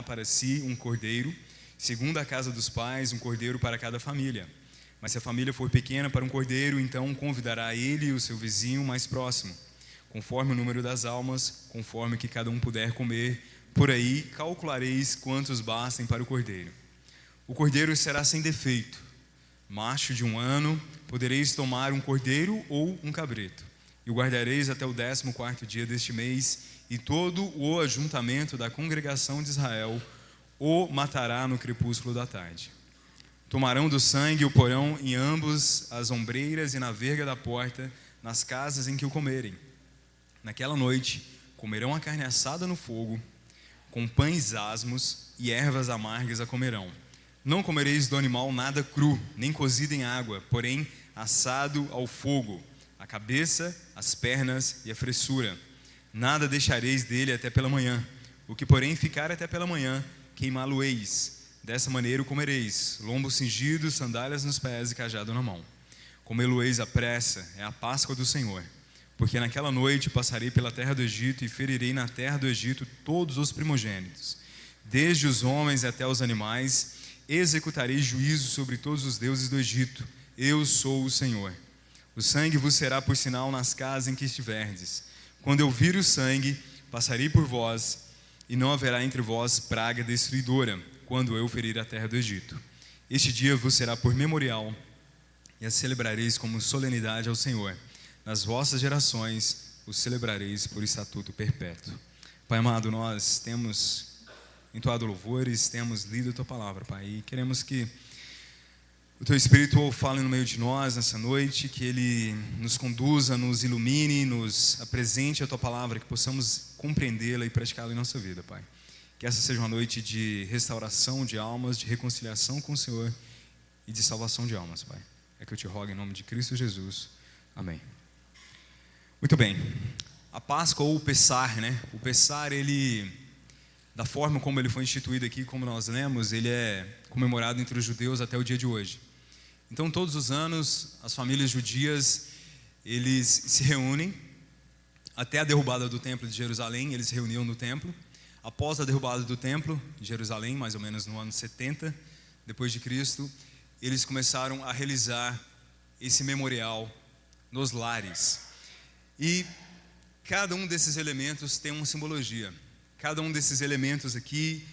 para si um cordeiro, segundo a casa dos pais, um cordeiro para cada família. Mas se a família for pequena para um cordeiro, então convidará ele e o seu vizinho mais próximo, conforme o número das almas, conforme que cada um puder comer. Por aí calculareis quantos bastem para o cordeiro. O cordeiro será sem defeito, macho de 1 ano. Podereis tomar um cordeiro ou um cabrito, e o guardareis até o 14º dia deste mês, e todo o ajuntamento da congregação de Israel o matará no crepúsculo da tarde. Tomarão do sangue e o porão em ambos as ombreiras e na verga da porta, nas casas em que o comerem. Naquela noite comerão a carne assada no fogo, com pães asmos e ervas amargas a comerão. Não comereis do animal nada cru, nem cozido em água, porém assado ao fogo, a cabeça, as pernas e a fressura. Nada deixareis dele até pela manhã. O que porém ficar até pela manhã, queimá-lo-eis. Dessa maneira o comereis, lombo cingido, sandálias nos pés e cajado na mão. Comê-lo-eis à pressa, é a Páscoa do Senhor. Porque naquela noite passarei pela terra do Egito e ferirei na terra do Egito todos os primogênitos, desde os homens até os animais. Executarei juízo sobre todos os deuses do Egito. Eu sou o Senhor. O sangue vos será por sinal nas casas em que estiverdes. Quando eu vir o sangue, passarei por vós, e não haverá entre vós praga destruidora, quando eu ferir a terra do Egito. Este dia vos será por memorial, e a celebrareis como solenidade ao Senhor. Nas vossas gerações o celebrareis por estatuto perpétuo. Pai amado, nós temos entoado louvores, temos lido a Tua palavra, Pai, e queremos que o Teu Espírito fale no meio de nós nessa noite, que Ele nos conduza, nos ilumine, nos apresente a Tua palavra, que possamos compreendê-la e praticá-la em nossa vida, Pai. Que essa seja uma noite de restauração de almas, de reconciliação com o Senhor e de salvação de almas, Pai. É que eu te rogo em nome de Cristo Jesus. Amém. Muito bem. A Páscoa ou o Pessar, né? O Pessar, ele, da forma como ele foi instituído aqui, como nós lemos, ele é comemorado entre os judeus até o dia de hoje. Então, todos os anos, as famílias judias, eles se reúnem, até a derrubada do templo de Jerusalém, eles se reuniam no templo. Após a derrubada do templo de Jerusalém, mais ou menos no ano 70 depois de Cristo, eles começaram a realizar esse memorial nos lares. E cada um desses elementos tem uma simbologia. Cada um desses elementos aqui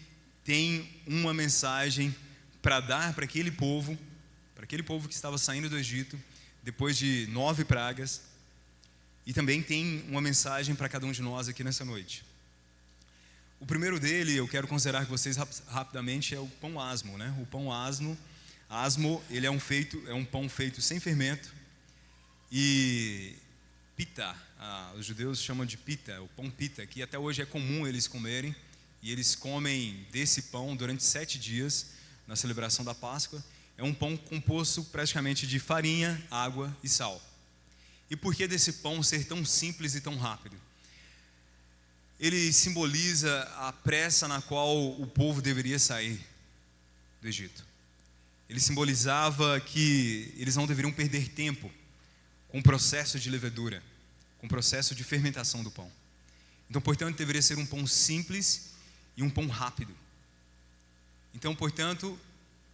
tem uma mensagem para dar para aquele povo que estava saindo do Egito, depois de 9 pragas. E também tem uma mensagem para cada um de nós aqui nessa noite. O primeiro dele, eu quero considerar com vocês rapidamente, é o pão asmo, né? O pão asmo, ele é um pão feito sem fermento. E pita, os judeus chamam de pita, o pão pita, que até hoje é comum eles comerem. E eles comem desse pão durante 7 dias, na celebração da Páscoa. É um pão composto praticamente de farinha, água e sal. E por que desse pão ser tão simples e tão rápido? Ele simboliza a pressa na qual o povo deveria sair do Egito. Ele simbolizava que eles não deveriam perder tempo com o processo de levedura, com o processo de fermentação do pão. Então, portanto, deveria ser um pão simples e um pão rápido. Então, portanto,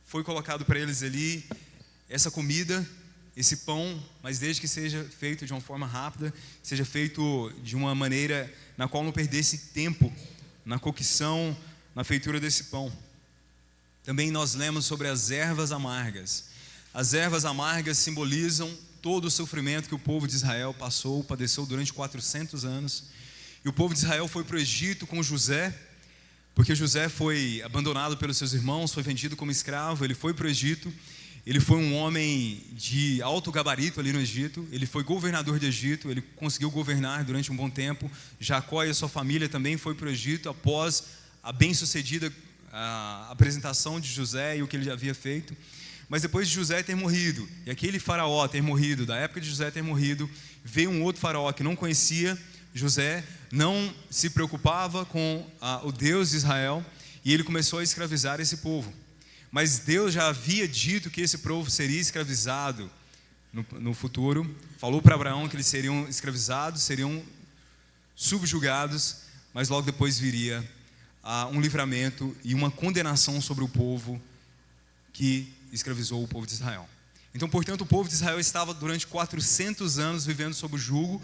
foi colocado para eles ali essa comida, esse pão, mas desde que seja feito de uma forma rápida, seja feito de uma maneira na qual não perdesse tempo na cocção, na feitura desse pão. Também nós lemos sobre as ervas amargas. As ervas amargas simbolizam todo o sofrimento que o povo de Israel padeceu durante 400 anos. E o povo de Israel foi para o Egito com José, porque José foi abandonado pelos seus irmãos, foi vendido como escravo, ele foi para o Egito. Ele foi um homem de alto gabarito ali no Egito, ele foi governador de Egito, ele conseguiu governar durante um bom tempo. Jacó e a sua família também foi para o Egito após a bem-sucedida apresentação de José e o que ele havia feito. Mas depois de José ter morrido, e aquele faraó ter morrido, da época de José ter morrido, veio um outro faraó que não conhecia José, não se preocupava com o Deus de Israel, e ele começou a escravizar esse povo. Mas Deus já havia dito que esse povo seria escravizado no futuro. Falou para Abraão que eles seriam escravizados, seriam subjugados, mas logo depois viria um livramento e uma condenação sobre o povo que escravizou o povo de Israel. Então, portanto, o povo de Israel estava durante 400 anos vivendo sob o jugo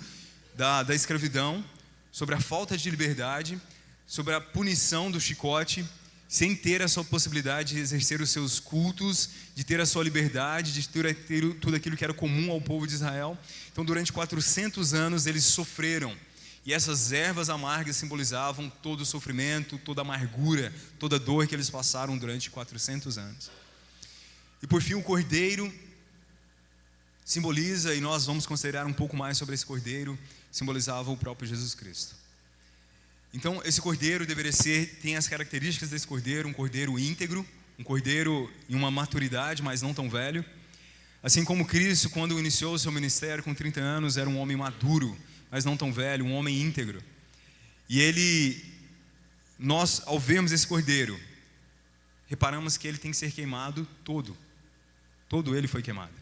da escravidão, sobre a falta de liberdade, sobre a punição do chicote, sem ter a sua possibilidade de exercer os seus cultos, de ter a sua liberdade, de ter tudo aquilo que era comum ao povo de Israel. Então, durante 400 anos, eles sofreram. E essas ervas amargas simbolizavam todo o sofrimento, toda a amargura, toda a dor que eles passaram durante 400 anos. E por fim, o cordeiro simboliza, e nós vamos considerar um pouco mais sobre esse cordeiro, simbolizava o próprio Jesus Cristo. Então, esse cordeiro tem as características desse cordeiro, um cordeiro íntegro, um cordeiro em uma maturidade, mas não tão velho. Assim como Cristo, quando iniciou o seu ministério com 30 anos, era um homem maduro, mas não tão velho, um homem íntegro. E nós, ao vermos esse cordeiro, reparamos que ele tem que ser queimado todo. Todo ele foi queimado.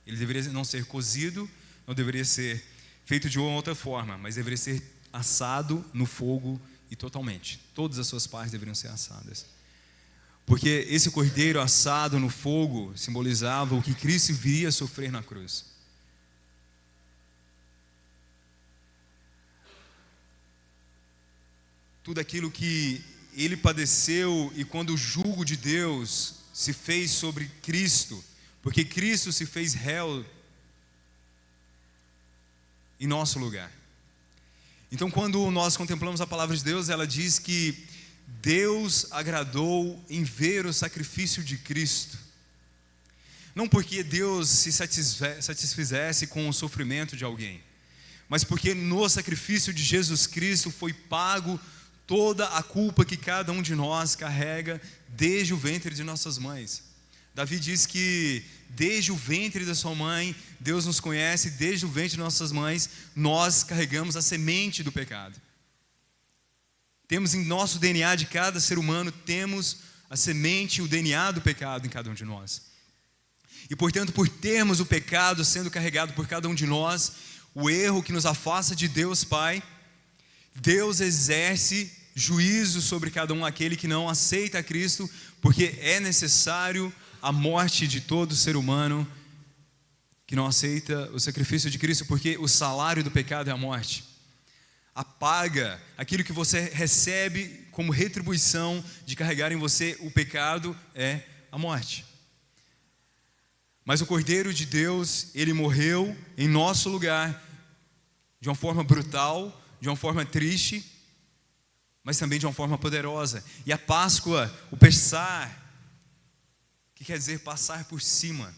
Ele deveria não ser cozido, não deveria ser feito de outra forma, mas deveria ser assado no fogo e totalmente. Todas as suas partes deveriam ser assadas. Porque esse cordeiro assado no fogo simbolizava o que Cristo viria a sofrer na cruz. Tudo aquilo que ele padeceu, e quando o jugo de Deus se fez sobre Cristo, porque Cristo se fez réu em nosso lugar. Então, quando nós contemplamos a palavra de Deus, ela diz que Deus agradou em ver o sacrifício de Cristo. Não porque Deus se satisfizesse com o sofrimento de alguém, mas porque no sacrifício de Jesus Cristo foi pago toda a culpa que cada um de nós carrega desde o ventre de nossas mães. Davi diz que desde o ventre da sua mãe, Deus nos conhece, desde o ventre de nossas mães, nós carregamos a semente do pecado. Temos em nosso DNA de cada ser humano, temos a semente, o DNA do pecado em cada um de nós. E portanto, por termos o pecado sendo carregado por cada um de nós, o erro que nos afasta de Deus Pai, Deus exerce juízo sobre cada um aquele que não aceita Cristo, porque é necessário a morte de todo ser humano que não aceita o sacrifício de Cristo, porque o salário do pecado é a morte. A paga, aquilo que você recebe como retribuição de carregar em você o pecado, é a morte. Mas o Cordeiro de Deus, ele morreu em nosso lugar, de uma forma brutal, de uma forma triste, mas também de uma forma poderosa. E a Páscoa, o Pessar, que quer dizer passar por cima.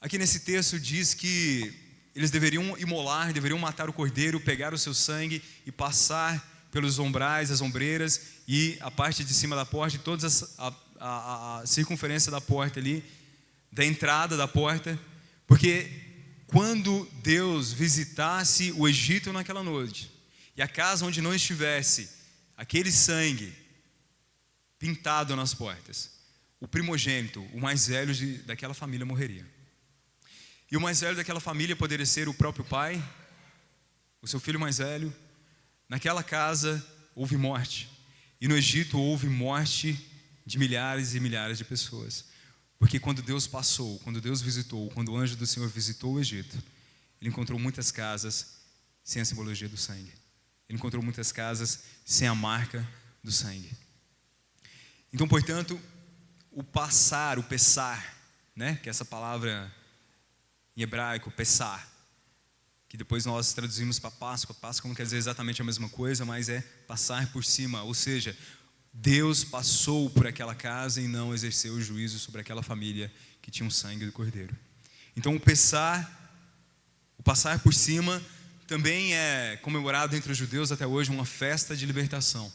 Aqui nesse texto diz que eles deveriam imolar, deveriam matar o cordeiro, pegar o seu sangue e passar pelos umbrais, as ombreiras e a parte de cima da porta, e toda a circunferência da porta ali, da entrada da porta, porque quando Deus visitasse o Egito naquela noite, e a casa onde não estivesse aquele sangue pintado nas portas, o primogênito, o mais velho daquela família morreria. E o mais velho daquela família poderia ser o próprio pai, o seu filho mais velho. Naquela casa houve morte. E no Egito houve morte de milhares e milhares de pessoas. Porque quando Deus passou, quando Deus visitou, quando o anjo do Senhor visitou o Egito, ele encontrou muitas casas sem a simbologia do sangue. Ele encontrou muitas casas sem a marca do sangue. Então, portanto, o passar, o pessar, né? Que é essa palavra em hebraico, pessar, que depois nós traduzimos para Páscoa. Páscoa não quer dizer exatamente a mesma coisa, mas é passar por cima, ou seja, Deus passou por aquela casa e não exerceu o juízo sobre aquela família que tinha o sangue do cordeiro. Então o passar por cima também é comemorado entre os judeus até hoje uma festa de libertação.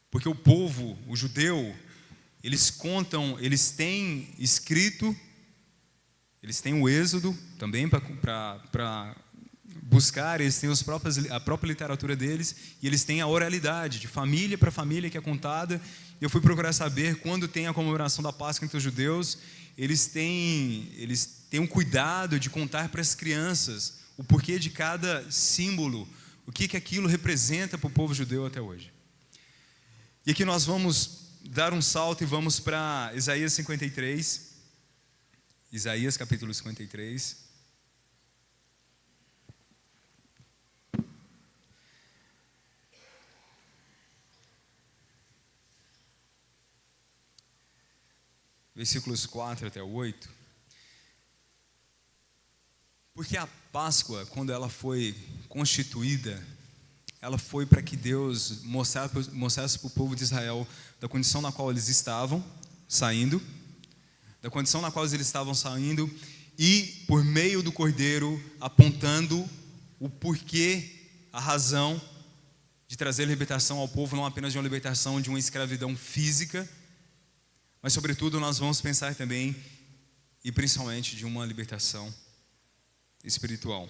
Porque o povo, o judeu, eles têm escrito, eles têm o Êxodo também para buscar, eles têm a própria literatura deles, e eles têm a oralidade, de família para família, que é contada. Eu fui procurar saber, quando tem a comemoração da Páscoa entre os judeus, eles têm um cuidado de contar para as crianças o porquê de cada símbolo, o que aquilo representa para o povo judeu até hoje. E aqui nós vamos dar um salto e vamos para Isaías 53. Isaías capítulo 53. Versículos 4 até 8. Porque a Páscoa, quando ela foi constituída, ela foi para que Deus mostrasse para o povo de Israel da condição na qual eles estavam saindo, e por meio do Cordeiro apontando o porquê, a razão de trazer libertação ao povo, não apenas de uma libertação de uma escravidão física, mas sobretudo nós vamos pensar também e principalmente de uma libertação espiritual.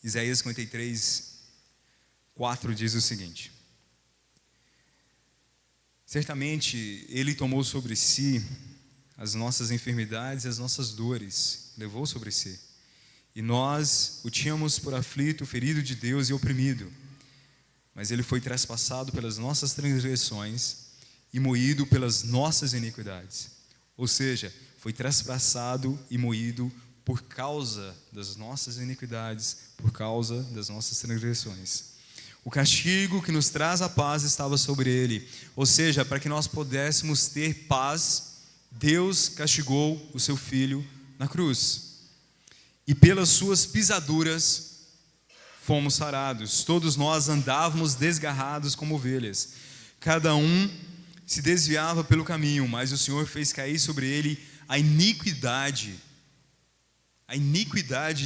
Isaías 53, 4 diz o seguinte: certamente Ele tomou sobre si as nossas enfermidades e as nossas dores, levou sobre si, e nós o tínhamos por aflito, ferido de Deus e oprimido, mas Ele foi traspassado pelas nossas transgressões e moído pelas nossas iniquidades. Ou seja, foi traspassado e moído por causa das nossas iniquidades, por causa das nossas transgressões. O castigo que nos traz a paz estava sobre ele. Ou seja, para que nós pudéssemos ter paz, Deus castigou o seu Filho na cruz. E pelas suas pisaduras fomos sarados. Todos nós andávamos desgarrados como ovelhas. Cada um se desviava pelo caminho, mas o Senhor fez cair sobre ele a iniquidade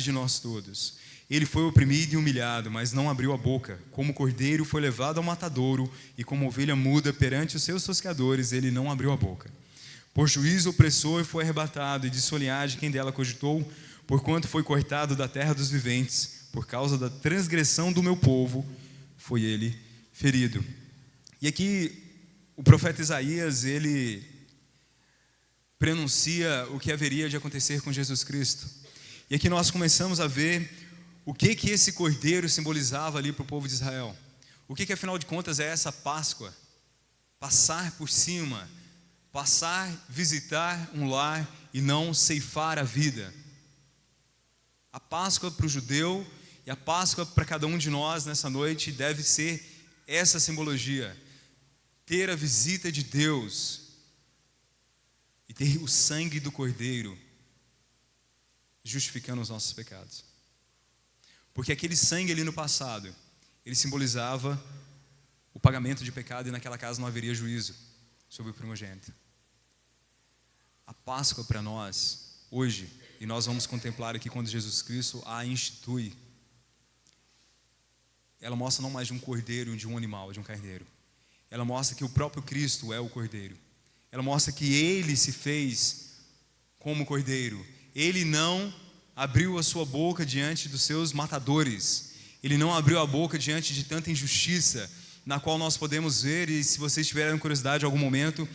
de nós todos. Ele foi oprimido e humilhado, mas não abriu a boca. Como cordeiro foi levado ao matadouro, e como ovelha muda perante os seus tosqueadores, ele não abriu a boca. Por juízo opressor foi arrebatado, e de sua linhagem quem dela cogitou, porquanto foi cortado da terra dos viventes, por causa da transgressão do meu povo, foi ele ferido. E aqui o profeta Isaías, ele prenuncia o que haveria de acontecer com Jesus Cristo. E aqui nós começamos a ver o que esse cordeiro simbolizava ali para o povo de Israel. O que afinal de contas é essa Páscoa? Passar por cima, visitar um lar e não ceifar a vida. A Páscoa para o judeu e a Páscoa para cada um de nós nessa noite deve ser essa simbologia. Ter a visita de Deus e ter o sangue do Cordeiro justificando os nossos pecados. Porque aquele sangue ali no passado, ele simbolizava o pagamento de pecado, e naquela casa não haveria juízo sobre o primogênito. A Páscoa para nós, hoje, e nós vamos contemplar aqui quando Jesus Cristo a institui, ela mostra não mais de um cordeiro, de um animal, de um carneiro. Ela mostra que o próprio Cristo é o cordeiro. Ela mostra que Ele se fez como cordeiro. Ele não abriu a sua boca diante dos seus matadores. Ele não abriu a boca diante de tanta injustiça, na qual nós podemos ver, e se vocês tiverem curiosidade em algum momento,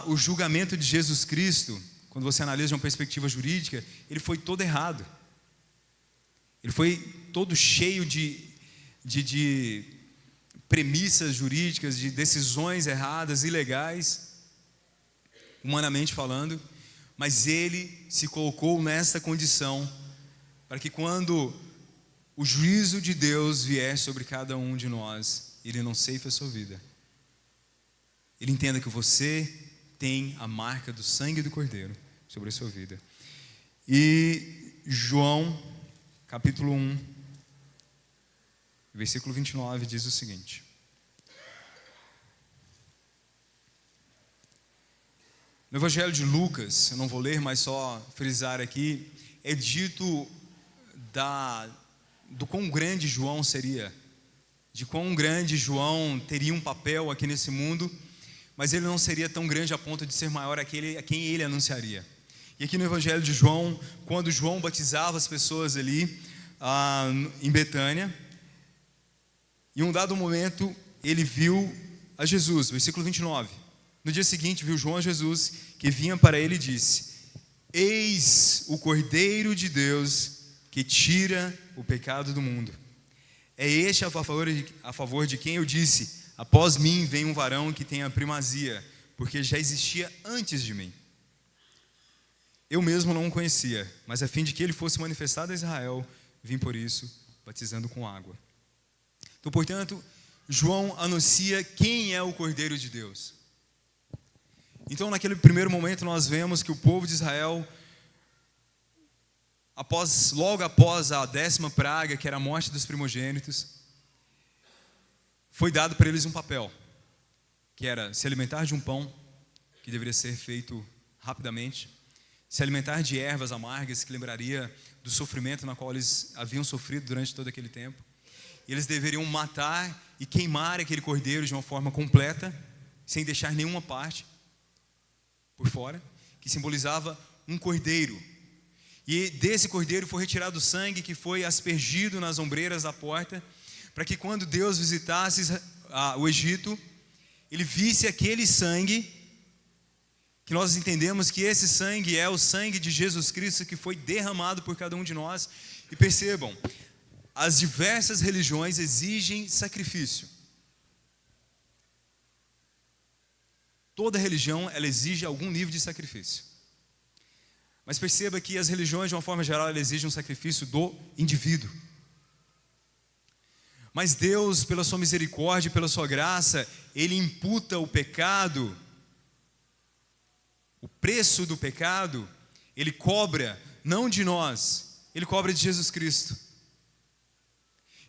o julgamento de Jesus Cristo, quando você analisa de uma perspectiva jurídica, ele foi todo errado. Ele foi todo cheio de premissas jurídicas, de decisões erradas, ilegais, humanamente falando, mas ele se colocou nessa condição para que quando o juízo de Deus vier sobre cada um de nós, ele não ceife a sua vida. Ele entenda que você tem a marca do sangue do Cordeiro sobre a sua vida. E João, capítulo 1, versículo 29 diz o seguinte: no Evangelho de Lucas, eu não vou ler, mas só frisar aqui, é dito do quão grande João seria, de quão grande João teria um papel aqui nesse mundo, mas ele não seria tão grande a ponto de ser maior aquele a quem ele anunciaria. E aqui no Evangelho de João, quando João batizava as pessoas ali em Betânia, em um dado momento ele viu a Jesus, versículo 29. No dia seguinte viu João a Jesus, que vinha para ele e disse: eis o Cordeiro de Deus que tira o pecado do mundo. É este a favor de quem eu disse: após mim vem um varão que tem a primazia, porque já existia antes de mim. Eu mesmo não o conhecia, mas a fim de que ele fosse manifestado a Israel, vim por isso, batizando com água. Então, portanto, João anuncia quem é o Cordeiro de Deus. Então, naquele primeiro momento, nós vemos que o povo de Israel, logo após a 10ª praga, que era a morte dos primogênitos, foi dado para eles um papel, que era se alimentar de um pão, que deveria ser feito rapidamente, se alimentar de ervas amargas, que lembraria do sofrimento na qual eles haviam sofrido durante todo aquele tempo. E eles deveriam matar e queimar aquele cordeiro de uma forma completa, sem deixar nenhuma parte por fora, que simbolizava um cordeiro. E desse cordeiro foi retirado o sangue que foi aspergido nas ombreiras da porta, para que quando Deus visitasse o Egito, ele visse aquele sangue, que nós entendemos que esse sangue é o sangue de Jesus Cristo que foi derramado por cada um de nós. E percebam, as diversas religiões exigem sacrifício. Toda religião, ela exige algum nível de sacrifício. Mas perceba que as religiões, de uma forma geral, elas exigem um sacrifício do indivíduo. Mas Deus, pela sua misericórdia, pela sua graça, Ele imputa o pecado, o preço do pecado, Ele cobra, não de nós, Ele cobra de Jesus Cristo.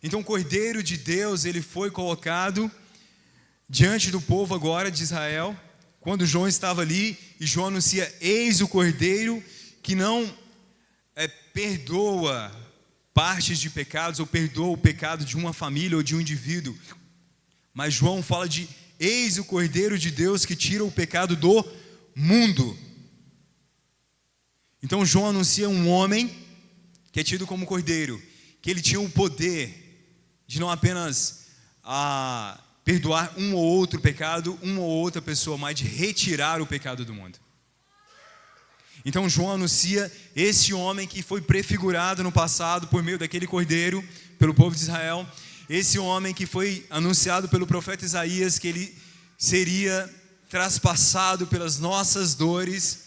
Então o Cordeiro de Deus, Ele foi colocado diante do povo agora de Israel, quando João estava ali, e João anuncia: eis o Cordeiro que não perdoa partes de pecados, ou perdoa o pecado de uma família ou de um indivíduo. Mas João fala de: eis o Cordeiro de Deus que tira o pecado do mundo. Então João anuncia um homem que é tido como Cordeiro, que ele tinha o poder de não apenas perdoar um ou outro pecado, uma ou outra pessoa, mas de retirar o pecado do mundo. Então João anuncia esse homem que foi prefigurado no passado por meio daquele cordeiro pelo povo de Israel, esse homem que foi anunciado pelo profeta Isaías, que ele seria traspassado pelas nossas dores.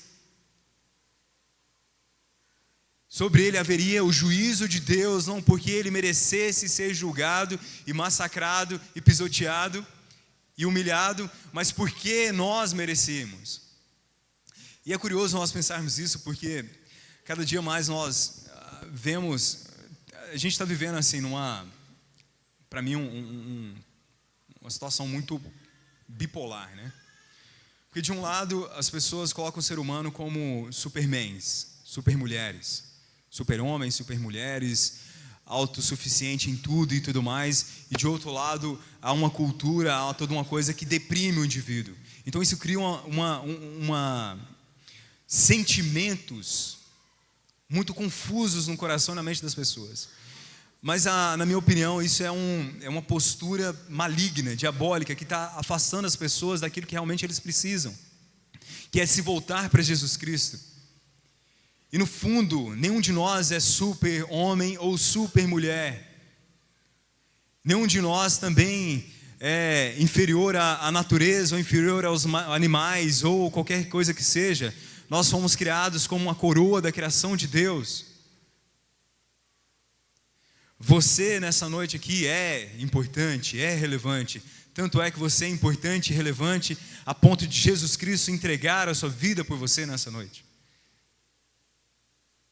Sobre ele haveria o juízo de Deus, não porque ele merecesse ser julgado e massacrado e pisoteado e humilhado, mas porque nós merecíamos. E é curioso nós pensarmos isso, porque cada dia mais nós vemos, a gente está vivendo assim para mim uma situação muito bipolar, né? Porque de um lado as pessoas colocam o ser humano como supermans, supermulheres, super-homens, super-mulheres, autossuficiente em tudo e tudo mais, e de outro lado há uma cultura, há toda uma coisa que deprime o indivíduo. Então isso cria sentimentos muito confusos no coração e na mente das pessoas. Mas na minha opinião isso é uma postura maligna, diabólica, que está afastando as pessoas daquilo que realmente eles precisam, que é se voltar para Jesus Cristo. E no fundo, nenhum de nós é super homem ou super mulher. Nenhum de nós também é inferior à natureza, ou inferior aos animais, ou qualquer coisa que seja. Nós fomos criados como uma coroa da criação de Deus. Você nessa noite aqui é importante, é relevante. Tanto é que você é importante e relevante a ponto de Jesus Cristo entregar a sua vida por você nessa noite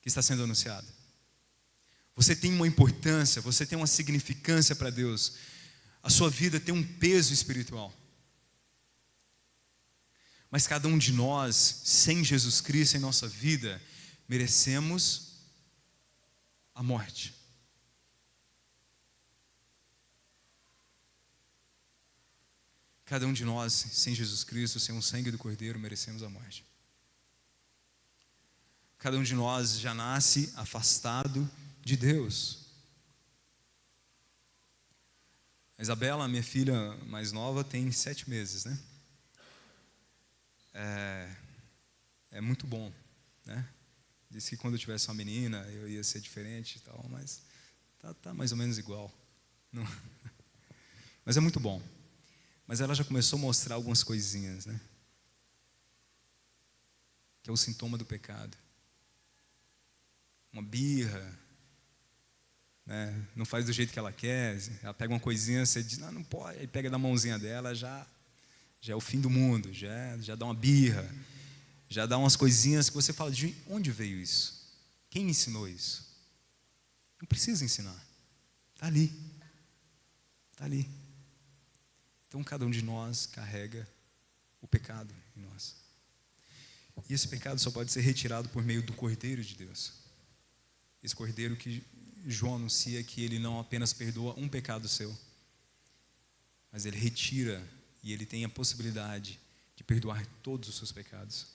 que está sendo anunciado. Você tem uma importância, você tem uma significância para Deus. A sua vida tem um peso espiritual. Mas cada um de nós, sem Jesus Cristo em nossa vida, merecemos a morte. Cada um de nós, sem Jesus Cristo, sem o sangue do Cordeiro, merecemos a morte. Cada um de nós já nasce afastado de Deus. A Isabela, minha filha mais nova, tem 7 meses, né? É muito bom, né? Disse que quando eu tivesse uma menina, eu ia ser diferente e tal, mas tá mais ou menos igual. Não. Mas é muito bom. mas ela já começou a mostrar algumas coisinhas, né? Que é o sintoma do pecado. Uma birra, né? Não faz do jeito que ela quer, ela pega uma coisinha, você diz, não pode, aí pega da mãozinha dela, já é o fim do mundo, já dá uma birra, já dá umas coisinhas que você fala, de onde veio isso? Quem ensinou isso? Não precisa ensinar, está ali. Está ali. Então cada um de nós carrega o pecado em nós. E esse pecado só pode ser retirado por meio do Cordeiro de Deus. Esse Cordeiro que João anuncia que ele não apenas perdoa um pecado seu, mas ele retira e ele tem a possibilidade de perdoar todos os seus pecados.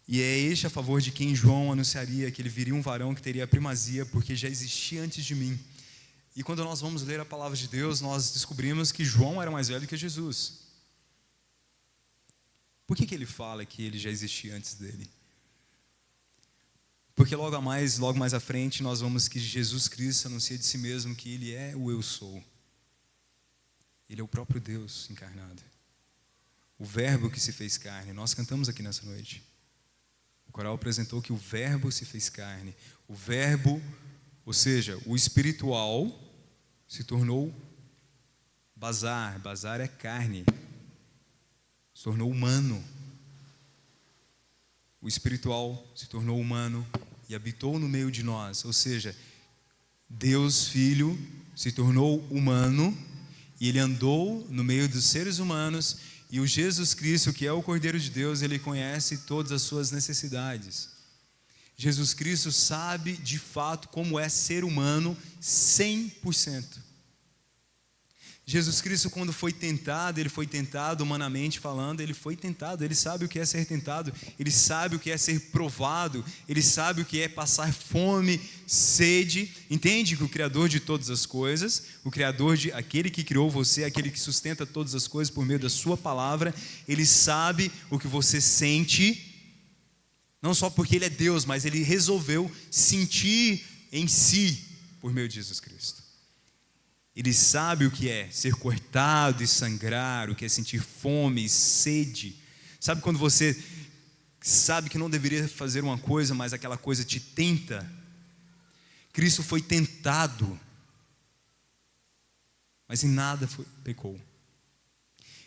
E é este a favor de quem João anunciaria que ele viria um varão que teria a primazia, porque já existia antes de mim. E quando nós vamos ler a palavra de Deus, nós descobrimos que João era mais velho que Jesus. Por que ele fala que ele já existia antes dele? Porque logo mais à frente, nós vamos que Jesus Cristo anuncia de si mesmo que ele é o eu sou. Ele é o próprio Deus encarnado. O verbo que se fez carne. Nós cantamos aqui nessa noite. O coral apresentou que o verbo se fez carne. O verbo, ou seja, o espiritual, se tornou bazar. Bazar é carne. Se tornou humano. O espiritual se tornou humano e habitou no meio de nós. Ou seja, Deus Filho se tornou humano e ele andou no meio dos seres humanos. E o Jesus Cristo, que é o Cordeiro de Deus, ele conhece todas as suas necessidades. Jesus Cristo sabe de fato como é ser humano 100%. Jesus Cristo, quando foi tentado, ele foi tentado humanamente falando, ele foi tentado, ele sabe o que é ser tentado, ele sabe o que é ser provado, ele sabe o que é passar fome, sede. Entende que o Criador de todas as coisas, o Criador de aquele que criou você, aquele que sustenta todas as coisas por meio da sua palavra, ele sabe o que você sente, não só porque ele é Deus, mas ele resolveu sentir em si por meio de Jesus Cristo. Ele sabe o que é ser cortado e sangrar, o que é sentir fome e sede. Sabe quando você sabe que não deveria fazer uma coisa, mas aquela coisa te tenta? Cristo foi tentado, mas em nada pecou.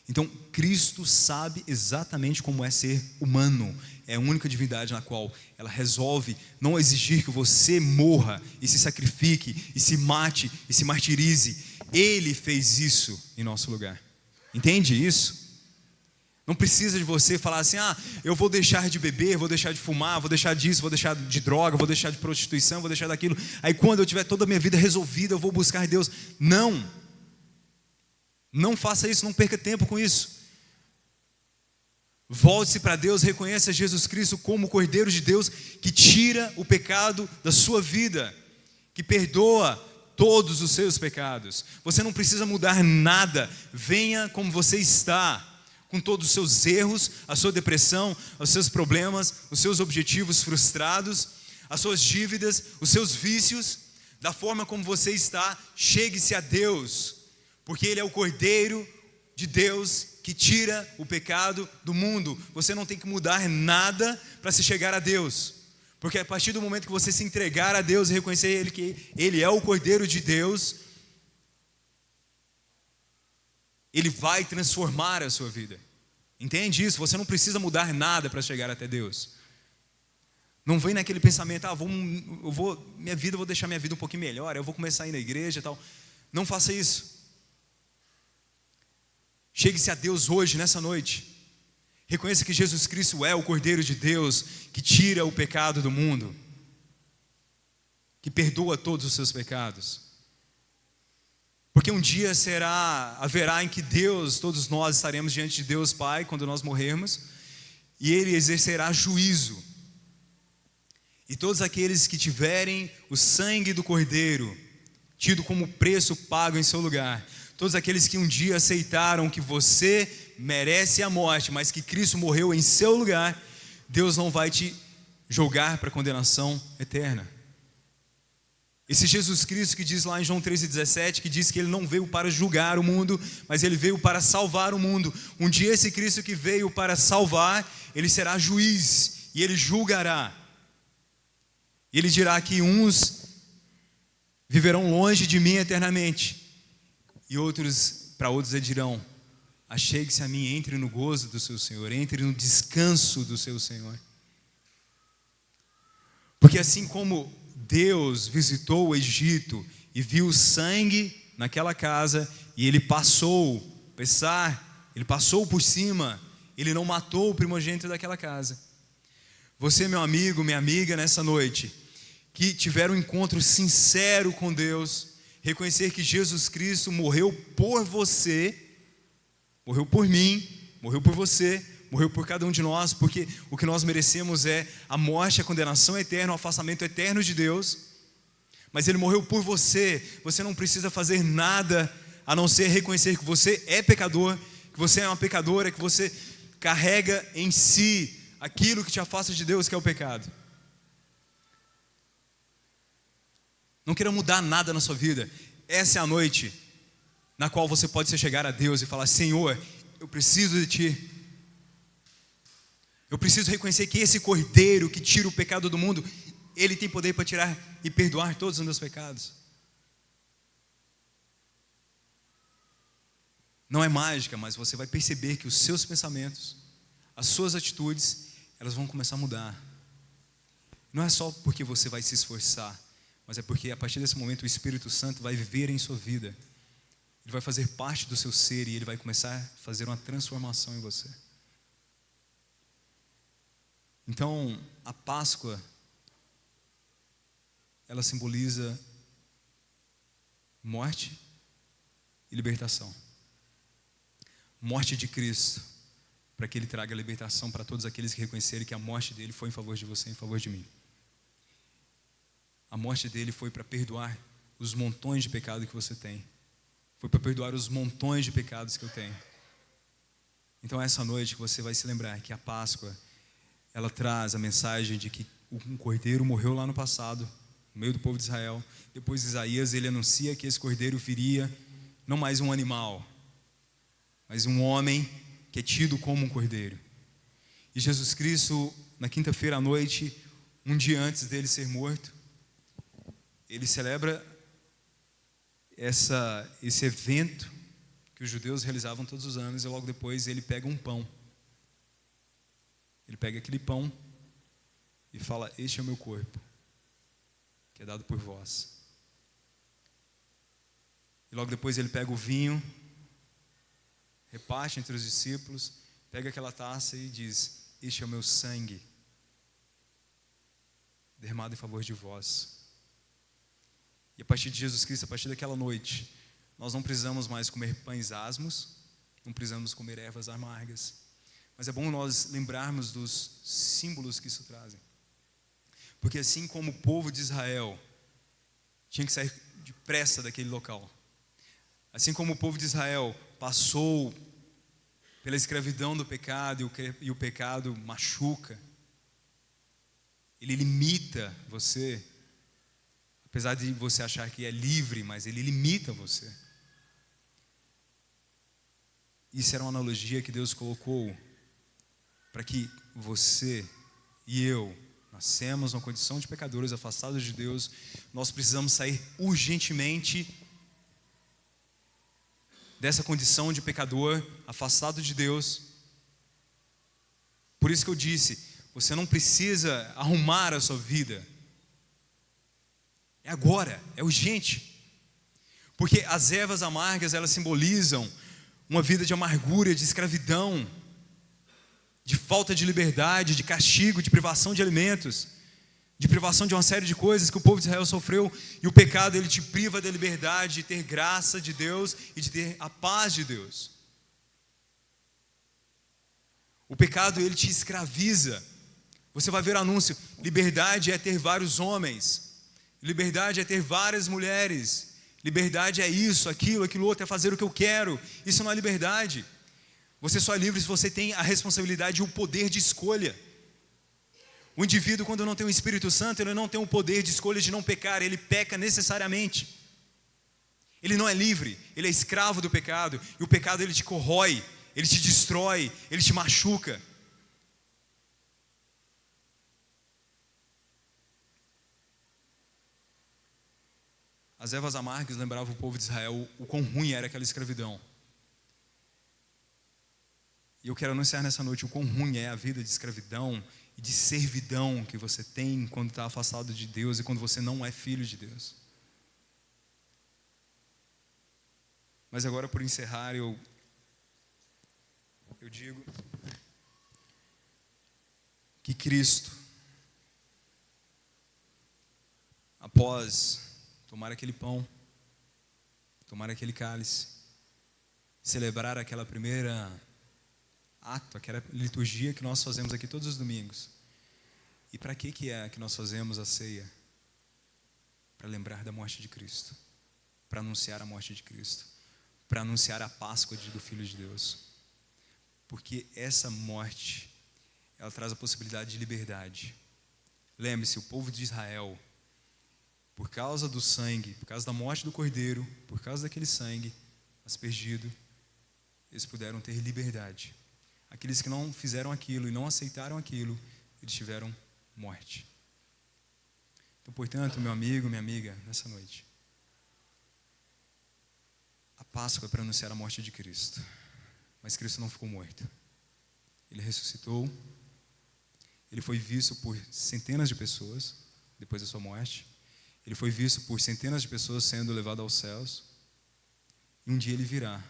Então, Cristo sabe exatamente como é ser humano. É a única divindade na qual ela resolve não exigir que você morra e se sacrifique, e se mate, e se martirize. Ele fez isso em nosso lugar. Entende isso? Não precisa de você falar assim, eu vou deixar de beber, vou deixar de fumar, vou deixar disso, vou deixar de droga, vou deixar de prostituição, vou deixar daquilo. Aí quando eu tiver toda a minha vida resolvida, eu vou buscar Deus. Não faça isso, não perca tempo com isso. Volte-se para Deus, reconheça Jesus Cristo como o Cordeiro de Deus que tira o pecado da sua vida, que perdoa todos os seus pecados. Você não precisa mudar nada, venha como você está, com todos os seus erros, a sua depressão, os seus problemas, os seus objetivos frustrados, as suas dívidas, os seus vícios, da forma como você está, chegue-se a Deus, porque Ele é o Cordeiro de Deus que tira o pecado do mundo. Você não tem que mudar nada para se chegar a Deus, porque a partir do momento que você se entregar a Deus e reconhecer Ele, que Ele é o Cordeiro de Deus, Ele vai transformar a sua vida. Entende isso? Você não precisa mudar nada para chegar até Deus. Não vem naquele pensamento, eu vou deixar minha vida um pouquinho melhor, eu vou começar a ir na igreja e tal. Não faça isso. Chegue-se a Deus hoje, nessa noite. Reconheça que Jesus Cristo é o Cordeiro de Deus que tira o pecado do mundo, que perdoa todos os seus pecados. Porque um dia haverá em que Deus, todos nós estaremos diante de Deus Pai quando nós morrermos, e Ele exercerá juízo. E todos aqueles que tiverem o sangue do Cordeiro tido como preço pago em seu lugar, todos aqueles que um dia aceitaram que você merece a morte, mas que Cristo morreu em seu lugar, Deus não vai te julgar para condenação eterna. Esse Jesus Cristo que diz lá em João 13,17, que diz que Ele não veio para julgar o mundo, mas Ele veio para salvar o mundo. Um dia esse Cristo que veio para salvar, Ele será juiz e Ele julgará. E Ele dirá que uns viverão longe de mim eternamente, e para outros Ele dirão: achegue-se a mim, entre no gozo do seu Senhor, entre no descanso do seu Senhor. Porque assim como Deus visitou o Egito e viu o sangue naquela casa, e Ele passou por cima, Ele não matou o primogênito daquela casa. Você, meu amigo, minha amiga, nessa noite, que tiver um encontro sincero com Deus, reconhecer que Jesus Cristo morreu por você, morreu por mim, morreu por você, morreu por cada um de nós, porque o que nós merecemos é a morte, a condenação eterna, o afastamento eterno de Deus. Mas Ele morreu por você. Você não precisa fazer nada a não ser reconhecer que você é pecador, que você é uma pecadora, que você carrega em si aquilo que te afasta de Deus, que é o pecado. Não queira mudar nada na sua vida. Essa é a noite na qual você pode chegar a Deus e falar: Senhor, eu preciso de Ti. Eu preciso reconhecer que esse Cordeiro que tira o pecado do mundo, Ele tem poder para tirar e perdoar todos os meus pecados. Não é mágica, mas você vai perceber que os seus pensamentos, as suas atitudes, elas vão começar a mudar. Não é só porque você vai se esforçar, mas é porque a partir desse momento o Espírito Santo vai viver em sua vida. Ele vai fazer parte do seu ser e Ele vai começar a fazer uma transformação em você. Então, a Páscoa, ela simboliza morte e libertação. Morte de Cristo, para que Ele traga libertação para todos aqueles que reconhecerem que a morte dele foi em favor de você, em favor de mim. A morte dele foi para perdoar os montões de pecado que você tem. Foi para perdoar os montões de pecados que eu tenho. Então, essa noite você vai se lembrar que a Páscoa, ela traz a mensagem de que um cordeiro morreu lá no passado, no meio do povo de Israel. Depois Isaías, ele anuncia que esse cordeiro viria, não mais um animal, mas um homem que é tido como um cordeiro. E Jesus Cristo, na quinta-feira à noite, um dia antes dele ser morto, ele celebra esse evento que os judeus realizavam todos os anos, e logo depois ele pega um pão. Ele pega aquele pão e fala: este é o meu corpo, que é dado por vós. E logo depois ele pega o vinho, reparte entre os discípulos, pega aquela taça e diz: este é o meu sangue, derramado em favor de vós. E a partir de Jesus Cristo, a partir daquela noite, nós não precisamos mais comer pães asmos, não precisamos comer ervas amargas. Mas é bom nós lembrarmos dos símbolos que isso trazem. Porque assim como o povo de Israel tinha que sair depressa daquele local, assim como o povo de Israel passou pela escravidão do pecado, e o pecado machuca, ele limita você, apesar de você achar que é livre, mas ele limita você. Isso era uma analogia que Deus colocou para que você e eu nascemos numa condição de pecadores, afastados de Deus. Nós precisamos sair urgentemente dessa condição de pecador, afastado de Deus. Por isso que eu disse, você não precisa arrumar a sua vida. É agora, é urgente. Porque as ervas amargas, elas simbolizam uma vida de amargura, de escravidão, de falta de liberdade, de castigo, de privação de alimentos, de privação de uma série de coisas que o povo de Israel sofreu. E o pecado, ele te priva da liberdade de ter graça de Deus e de ter a paz de Deus. O pecado, ele te escraviza. Você vai ver o anúncio: liberdade é ter vários homens, liberdade é ter várias mulheres, liberdade é isso, aquilo outro, é fazer o que eu quero. Isso não é liberdade. Você só é livre se você tem a responsabilidade e o poder de escolha. O indivíduo, quando não tem o Espírito Santo, ele não tem o poder de escolha de não pecar, ele peca necessariamente. Ele não é livre, ele é escravo do pecado, e o pecado ele te corrói, ele te destrói, ele te machuca. As ervas amargas lembravam o povo de Israel o quão ruim era aquela escravidão. E eu quero anunciar nessa noite o quão ruim é a vida de escravidão e de servidão que você tem quando está afastado de Deus e quando você não é filho de Deus. Mas agora, por encerrar, eu digo que Cristo, após tomar aquele pão, tomar aquele cálice, celebrar aquela primeira ato, aquela liturgia que nós fazemos aqui todos os domingos. E para que é que nós fazemos a ceia? Para lembrar da morte de Cristo, para anunciar a morte de Cristo, para anunciar a Páscoa do Filho de Deus. Porque essa morte, ela traz a possibilidade de liberdade. Lembre-se, o povo de Israel, por causa do sangue, por causa da morte do Cordeiro, por causa daquele sangue aspergido, eles puderam ter liberdade. Aqueles que não fizeram aquilo e não aceitaram aquilo, eles tiveram morte. Então, portanto, meu amigo, minha amiga, nessa noite, a Páscoa é para anunciar a morte de Cristo. Mas Cristo não ficou morto. Ele ressuscitou. Ele foi visto por centenas de pessoas depois da sua morte. Ele foi visto por centenas de pessoas sendo levado aos céus. E um dia ele virá.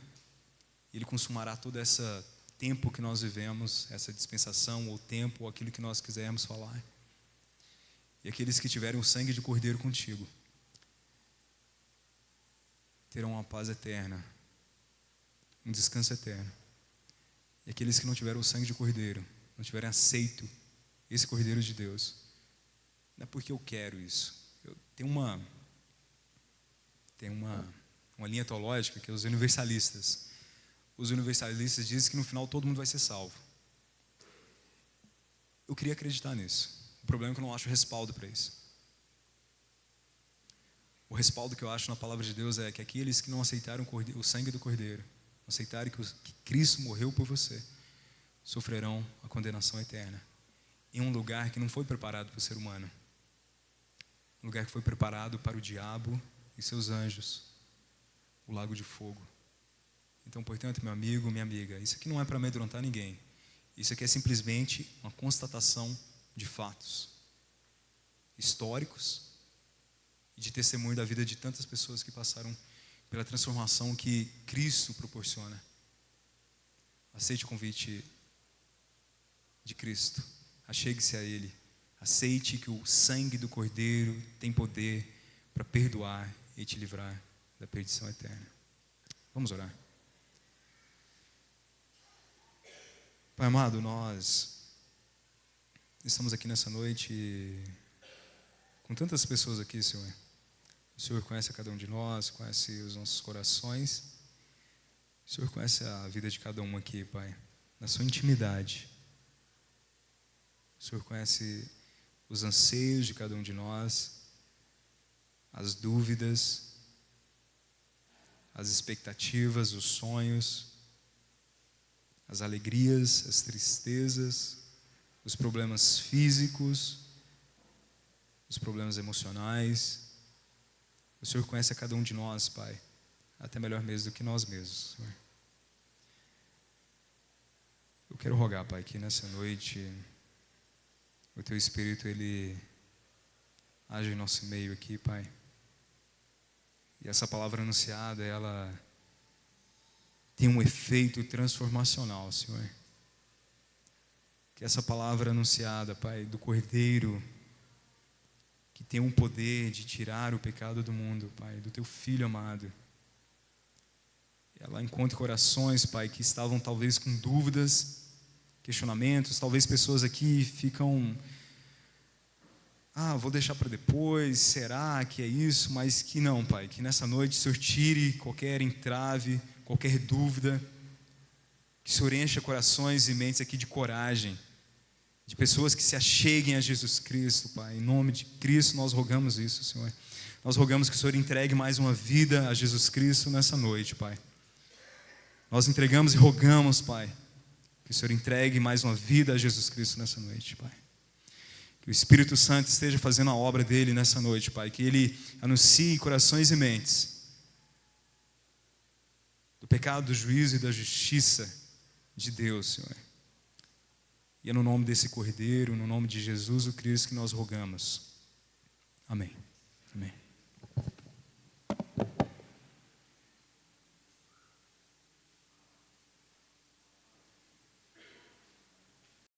Ele consumará todo esse tempo que nós vivemos, essa dispensação, ou tempo, ou aquilo que nós quisermos falar. E aqueles que tiverem o sangue de Cordeiro contigo terão uma paz eterna, um descanso eterno. E aqueles que não tiveram o sangue de Cordeiro, não tiverem aceito esse Cordeiro de Deus, não é porque eu quero isso. Tem uma linha teológica que é os universalistas. Os universalistas dizem que no final todo mundo vai ser salvo. Eu queria acreditar nisso. O problema é que eu não acho respaldo para isso. O respaldo que eu acho na palavra de Deus é que aqueles que não aceitaram o sangue do Cordeiro, não aceitaram que Cristo morreu por você, sofrerão a condenação eterna em um lugar que não foi preparado para o ser humano, um lugar que foi preparado para o diabo e seus anjos, o lago de fogo. Então, portanto, meu amigo, minha amiga, isso aqui não é para amedrontar ninguém. Isso aqui é simplesmente uma constatação de fatos históricos e de testemunho da vida de tantas pessoas que passaram pela transformação que Cristo proporciona. Aceite o convite de Cristo. Achegue-se a Ele. Aceite que o sangue do Cordeiro tem poder para perdoar e te livrar da perdição eterna. Vamos orar. Pai amado, nós estamos aqui nessa noite com tantas pessoas aqui, Senhor. O Senhor conhece a cada um de nós, conhece os nossos corações. O Senhor conhece a vida de cada um aqui, Pai, na sua intimidade. O Senhor conhece os anseios de cada um de nós, as dúvidas, as expectativas, os sonhos, as alegrias, as tristezas, os problemas físicos, os problemas emocionais. O Senhor conhece a cada um de nós, Pai, até melhor mesmo do que nós mesmos, Senhor. Eu quero rogar, Pai, que nessa noite o Teu Espírito, Ele age em nosso meio aqui, Pai. E essa palavra anunciada, ela tem um efeito transformacional, Senhor. Que essa palavra anunciada, Pai, do Cordeiro, que tem um poder de tirar o pecado do mundo, Pai, do Teu Filho amado, ela encontre corações, Pai, que estavam talvez com dúvidas, questionamentos, talvez pessoas aqui ficam, vou deixar para depois, será que é isso? Mas que não, Pai, que nessa noite o Senhor tire qualquer entrave, qualquer dúvida, que o Senhor encha corações e mentes aqui de coragem, de pessoas que se acheguem a Jesus Cristo, Pai. Em nome de Cristo nós rogamos isso, Senhor. Nós rogamos que o Senhor entregue mais uma vida a Jesus Cristo nessa noite, Pai. Nós entregamos e rogamos, Pai, que o Senhor entregue mais uma vida a Jesus Cristo nessa noite, Pai. Que o Espírito Santo esteja fazendo a obra dele nessa noite, Pai. Que ele anuncie corações e mentes do pecado, do juízo e da justiça de Deus, Senhor. E é no nome desse Cordeiro, no nome de Jesus o Cristo que nós rogamos. Amém. Amém.